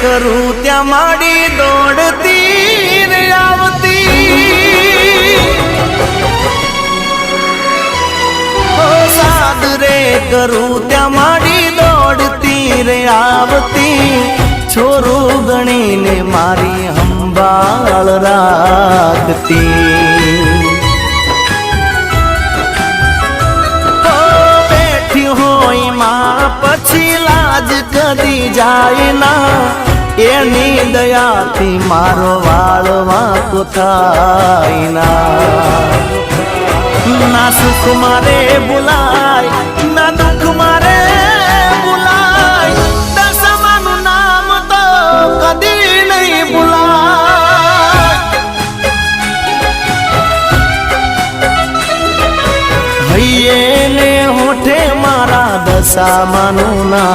કરું ત્યાં માડી દોડતી રે આવતી સાદ રે કરું ત્યાં માડી દોડતી રે આવતી છોરું ગણીને મારી સંભાળ રાખતી બેઠી હોય માં પછી લાજ કદી જાય ના એની દયાથી મારો વાળ વાંકો થાય ના સુખ મારે ભૂલાય ના દુઃખ મારે ભૂલાય દશામાનું નામ તો કદી નહીં ભૂલાય હૈયે ને હોઠે મારા દશામાનું નામ